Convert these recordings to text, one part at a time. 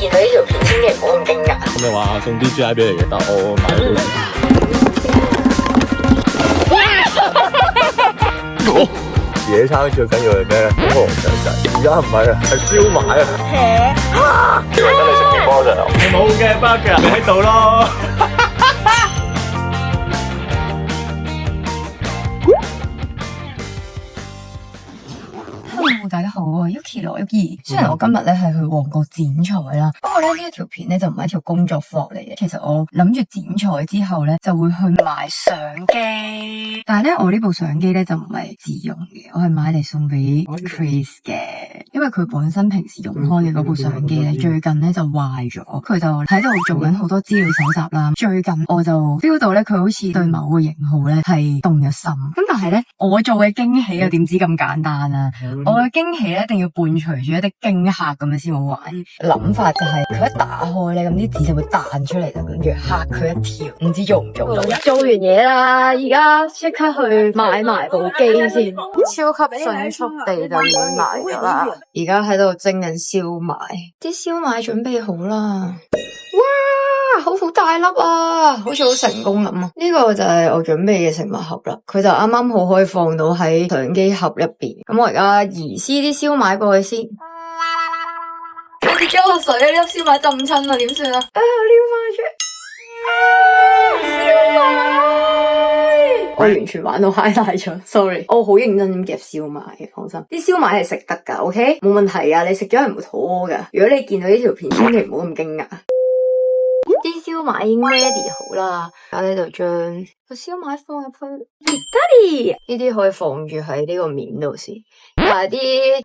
見到呢條片，千祈唔好咁驚訝。咁你話送啲 GI 俾你嘅，但我買咗俾你。野餐最緊要係咩咧？火龍雀仔，而家唔係啊，係燒賣啊。以為得你食麵包就有。冇嘅，Burger你喺度咯。Hello， 大家好，我係 Yuki 羅 Yuki。雖然我今日咧係去旺角剪彩啦，不過咧呢一條片咧就唔係一條工作 vlog 嚟嘅。其實我諗住剪彩之後咧就會去買相機，但係咧我呢部相機咧就唔係自用嘅，我係買嚟送俾 Chris 嘅，因為佢本身平時用開嘅嗰部相機咧最近咧就壞咗，佢就喺度做緊好多資料搜集啦。最近我就 feel 到咧佢好似對某個型號咧係動咗心，咁但係咧我做嘅驚喜又點知咁簡單啊？我嘅驚喜咧一定要伴隨住一啲驚嚇咁樣先好玩。諗法就係佢一打開咧，咁啲紙就會彈出嚟，就跟住嚇佢一跳。唔知做唔做到？做完嘢啦，而家即刻去買埋部機先，超級迅速地就已經買咗啦。而家喺度蒸緊燒賣，啲燒賣準備好啦。哇，好大粒啊，好似好成功咁啊！呢個就係我準備嘅食物盒啦，佢就啱啱好可以放到喺相機盒入邊。咁我而家移師啲燒賣過去先。跌咗落水，呢粒燒賣浸親啦，點算啊？啊，撩翻出燒賣！我完全玩到 high 大咗 ，sorry。我好認真咁夾燒賣嘅，放心。啲燒賣係食得噶 ，OK， 冇問題啊。你食咗係唔會肚屙噶。如果你見到呢條片，千祈唔好咁驚訝。啲燒賣已經 ready 好啦，而家呢就將個燒賣放入去。呢啲可以放住喺呢個面度先，但係啲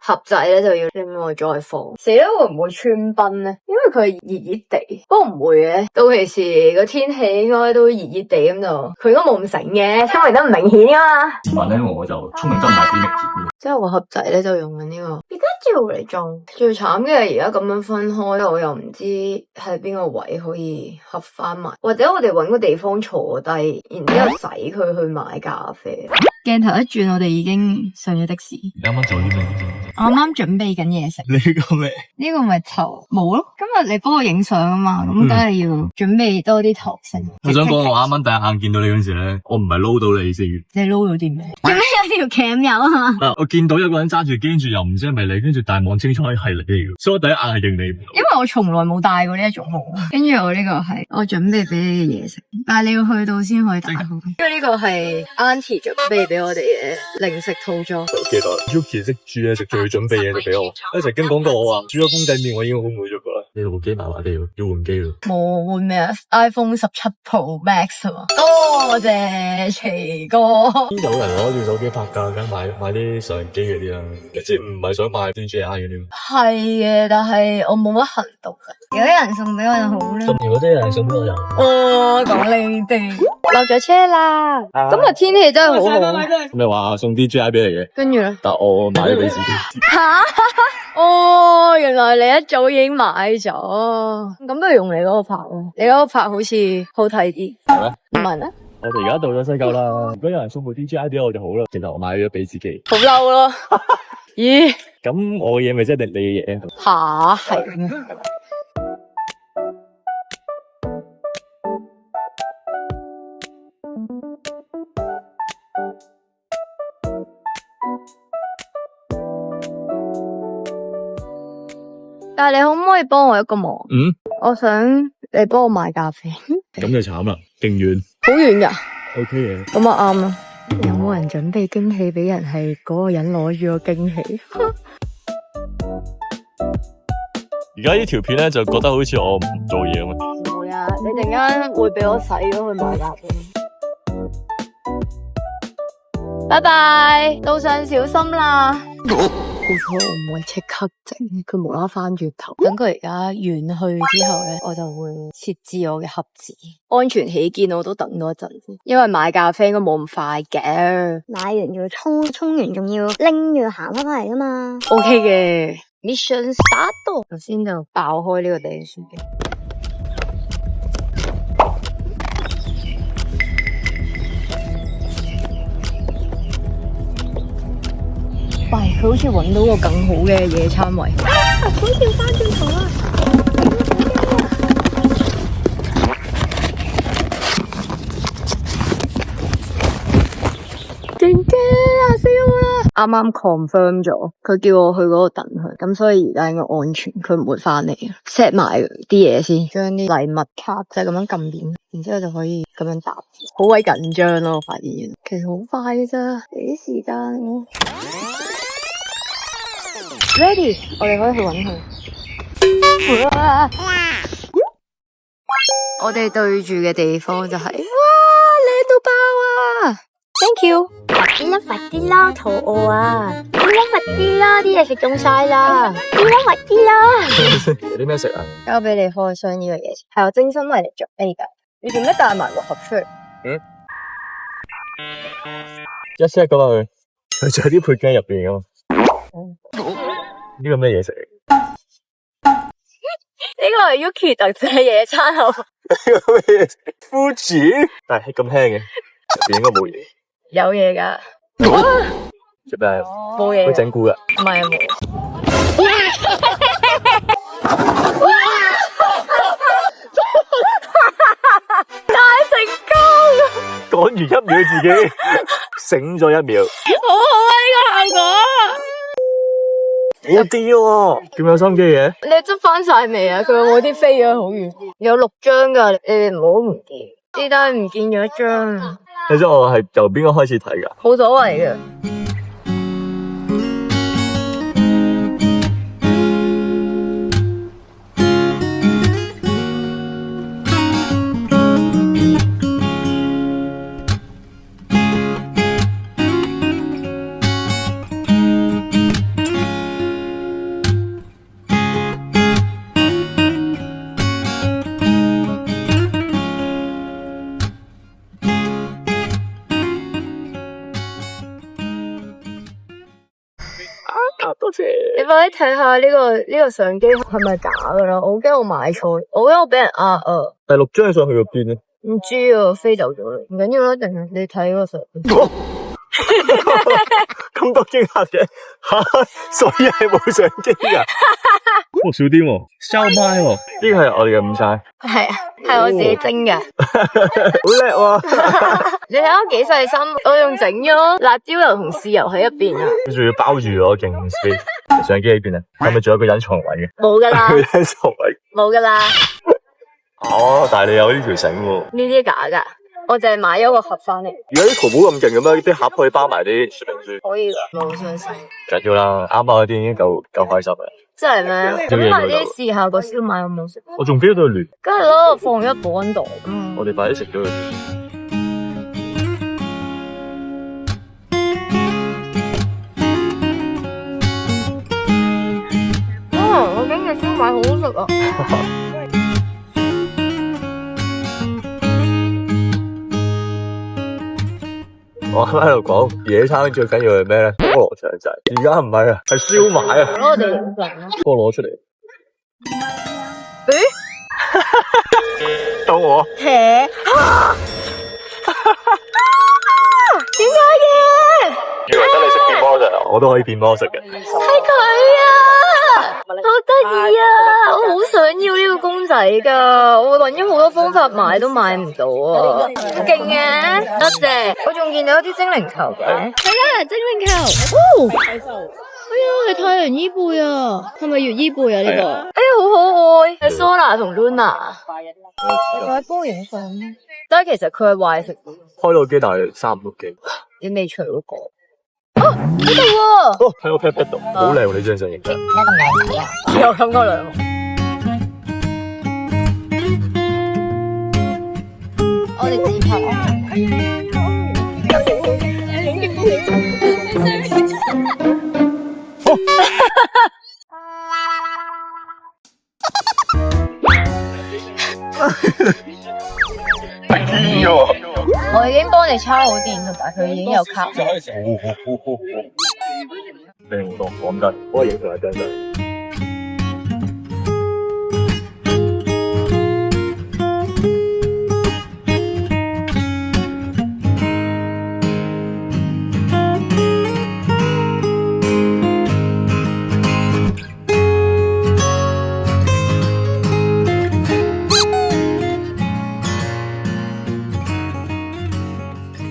盒仔咧就要另外再放。死啦，會唔會穿崩咧？因為佢係熱熱地，不過唔會嘅。到其時個天氣應該都熱熱地咁就，佢都冇咁醒嘅，聰明得唔明顯噶嘛。問咧我就聰明得唔係幾明顯。即係個盒仔咧就用緊呢個Pikachu嚟裝。最慘嘅係而家咁樣分開，我又唔知喺邊個位可以合翻埋，或者我哋搵個地方坐低，然之後洗佢去買咖啡。鏡頭一轉，我哋已經上咗的士。你啱啱做啲咩？我啱啱準備緊嘢食。呢個咩？呢個咪頭冇咯。今日你幫我影相啊嘛，咁梗係要準備多啲頭飾。我想講，我啱啱第一眼見到你嗰時咧，我唔係撈到你先。你撈到啲咩？做咩有條鉗友啊？我見到一個人揸住機，跟住又唔知係咪你，跟住大望清楚係你嘅，所以我第一眼係認你。因為我從來冇戴過呢一種帽。跟住我呢個係我準備俾你嘅嘢食，但係你要去到先可以戴好。因為呢個係 Auntie 準備俾我哋嘅零食套裝。記得 Yuki 識煮嘢食，仲要準備嘢食俾我。一齊經講過我話煮咗公仔麵，我已經好滿足噶啦。呢部機麻麻地，要換機咯。冇換咩啊 ？iPhone 17 Pro Max 啊嘛。多謝齊哥。邊有人攞住手機拍㗎？梗買啲相機嗰啲啦，即係唔係想買 DJI 嗰啲。係嘅，但係我冇乜行動嘅。有啲人送俾我就好啦。咁如果真係有人送俾我就，講你哋落咗車啦。今日天氣真係好好。咁你話送 DJI 俾你嘅，跟住咧，但我買咗俾自己。吓？哦，原來你一早已經買咗。咁不如用你嗰個拍咯，你嗰個拍好似好睇啲。係咩？唔係咩？我哋而家到咗西九啦。如果有人送部 DJI 俾我就好啦。其實我買咗俾自己。好嬲咯。咦？咁我嘅嘢咪即係你嘅嘢？吓，係咩？但係你可唔可以幫我一個忙？我想你幫我買咖啡。咁就慘啦，勁遠。好遠噶。OK 嘅。咁啊啱啦。有冇人準備驚喜俾人？係嗰個人攞住個驚喜。而家呢條片咧就覺得好似我唔做嘢咁啊。唔會啊，你陣間會俾我洗咗去買咖啡。拜拜，路上小心啦。好彩我唔會即刻整，佢無啦啦翻轉頭。等佢而家遠去之後咧，我就會設置我嘅盒子。安全起見，我都等多一陣先，因為買咖啡應該冇咁快嘅。買完要沖完仲要拎住行翻嚟噶嘛。OK 嘅 ，Mission start。頭先就爆開呢個地書機。喂，佢好似搵到個更好嘅野餐位。好似要翻轉頭啦！啱啱 confirm 咗，佢叫我去嗰度等佢，咁所以而家應該安全，佢唔會翻嚟嘅。set 埋啲嘢先，將啲禮物卡就係咁樣撳點，然之後就可以咁樣答。好鬼緊張咯，我發現其實好快嘅咋，幾時間？Ready， 我哋可以去搵佢。我哋對住嘅地方就係、哇，靚到爆啊 ！Thank you。快啲啦，肚餓啊！快啲啦，啲嘢食凍晒啦！快啲啦！有啲咩食啊？交俾你開箱呢個嘢，係我精心為你準備噶。你做咩帶埋個盒出嚟？一 set 噶嘛佢仲有啲配雞入邊噶嘛？呢個咩嘢食嚟？呢個係 Yuki 特製野餐盒。呢個咩嘢？Fuji，但係咁輕嘅，入邊應該冇嘢。有嘢噶。做咩？冇嘢。會整蠱噶？唔係冇。大成功！講完1秒自己醒咗1秒。好好啊，呢個效果。好啲喎，咁有心機嘅。你執翻晒未啊？佢話我啲飛咗好遠，有6張噶，你哋唔好唔見。呢單唔見咗一張。你知我係由邊個開始睇㗎？冇所謂嘅。多謝。你快啲睇下呢個相機係咪假噶啦？我驚我買錯，我驚我俾人呃啊！第6張相去咗邊咧？唔知啊，飛走咗啦，唔緊要啦，定係你睇嗰個相。咁多驚嚇嘅吓，所以係冇相機噶。少啲喎，燒麥喎。呢個係我哋嘅午餐。係啊，係我自己蒸嘅。好叻喎！你睇下幾細心，我仲整咗辣椒油同豉油喺入邊啊！跟住要包住我勁飛。相機喺邊啊？係咪仲有一個隱藏位嘅？冇噶啦，隱藏位。冇噶啦。哦，但係你有呢條繩喎。呢啲假噶，我淨係買咗個盒翻嚟。而家啲淘寶咁勁嘅咩？啲盒可以包埋啲說明書。可以噶，冇相信。緊要啦，啱啱嗰啲已經夠開心啦。真係咩？咁快啲試下個燒賣有冇食？我仲 feel 到佢亂。梗係咯，放咗保溫度。我哋快啲食咗佢。我今日燒賣好好食啊！我啱喺度講野餐最緊要係咩咧？菠蘿腸仔，而家唔係啊，係燒賣啊！攞我哋影相啦。幫我攞出嚟。誒，到我。點解嘅？以為得你識變魔啫，我都可以變魔食嘅。係佢啊！好得意啊！我好想要呢個公仔噶，我搵咗好多方法買都買唔到啊！好勁嘅，多謝！我仲見到啲精靈球嘅，係啊，精靈球。哦，哎呀，係太陽伊貝啊，係咪月伊貝啊？呢個，哎呀，好可愛，係 Sona 同 Luna。我喺幫影相，但係其實佢係壞食嘅。開到機，但係3部機。你未除嗰個？哦，呢度喎。哦，喺我 pat pat 度，好靚喎！呢張相影得。一咁靚仔啊！只有咁多兩個。我哋自拍。我已經幫你叉好電，同埋佢已經有卡。靚好多，講真，我影佢一張相。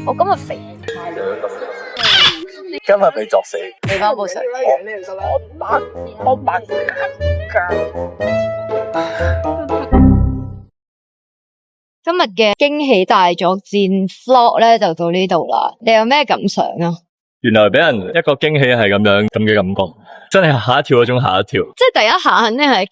我今日肥，今日未作死。你翻部相，我白今日嘅驚喜大作戰 vlog 咧就到呢度啦。你有咩感想啊？原來俾人一個驚喜係咁樣咁嘅感覺，真係嚇一跳嗰種嚇一跳。即係第一下肯定係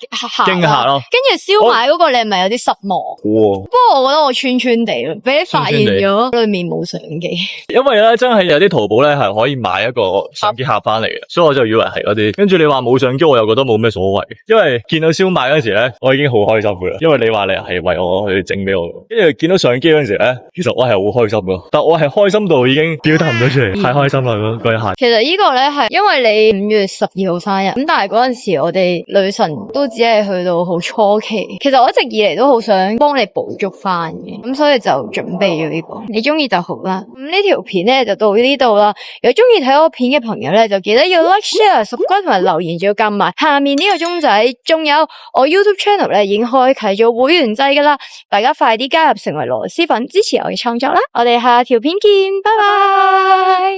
驚嚇咯。跟住燒賣嗰個你係咪有啲失望？不過我覺得我串串地咯，俾你發現咗裏面冇相機。因為咧真係有啲淘寶咧係可以買一個相機盒翻嚟嘅，所以我就以為係嗰啲。跟住你話冇相機，我又覺得冇咩所謂。因為見到燒賣嗰時咧，我已經好開心噶啦。因為你話你係為我去整俾我，跟住見到相機嗰時咧，其實我係好開心噶。但我係開心到已經表達唔到出嚟，太開心啦嗰一下。其實呢個咧係因為你5月12號生日，咁但係嗰陣時我哋女神都只係去到好初期。其實我一直以嚟都好想幫你補足翻嘅，咁所以就準備咗呢個。你中意就好啦。咁呢條片咧就到呢度啦。如果中意睇我片嘅朋友咧，就記得要 like、share、subscribe 同埋留言，仲要撳埋下面呢個鐘仔。仲有我 YouTube channel 咧已經開啟咗會員制噶啦，大家快啲加入成為螺絲粉，支持我嘅創作啦。我哋下條片見，拜拜。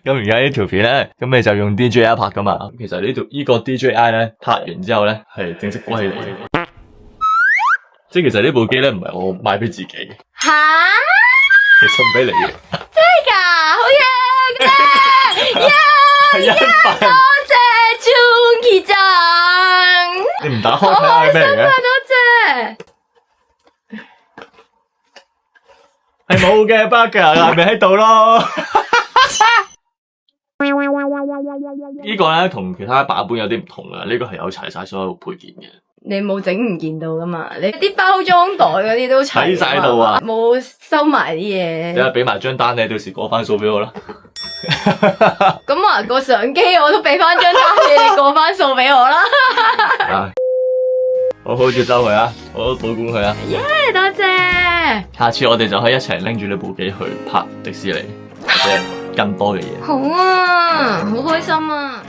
咁而家呢條片咧，咁你就用 DJI 拍噶嘛？其實呢個 DJI 咧拍完之後咧係正式歸你嘅，即係其實呢部機咧唔係我買俾自己嘅，吓？係送俾你嘅。真係㗎？好嘢嘅！係一塊。多謝 Junkie 醬。你唔打開睇下係咩嚟嘅？多謝。係冇嘅 bug 㗎，咪喺度咯。呢個咧同其他版本有啲唔同㗎，呢個係有齊晒所有配件嘅。你冇整唔見到噶嘛？你啲包裝袋嗰啲都齊喺度啊，冇收埋啲嘢。你俾埋張單，你到時過翻數俾我啦。咁啊，個相機我都俾翻張單你，你過翻數俾我啦。好好接收佢啊，好好保管佢啊。耶，多謝。下次我哋就可以一齊拎住呢部機去拍迪士尼或者更多嘅嘢。好啊，好開心啊！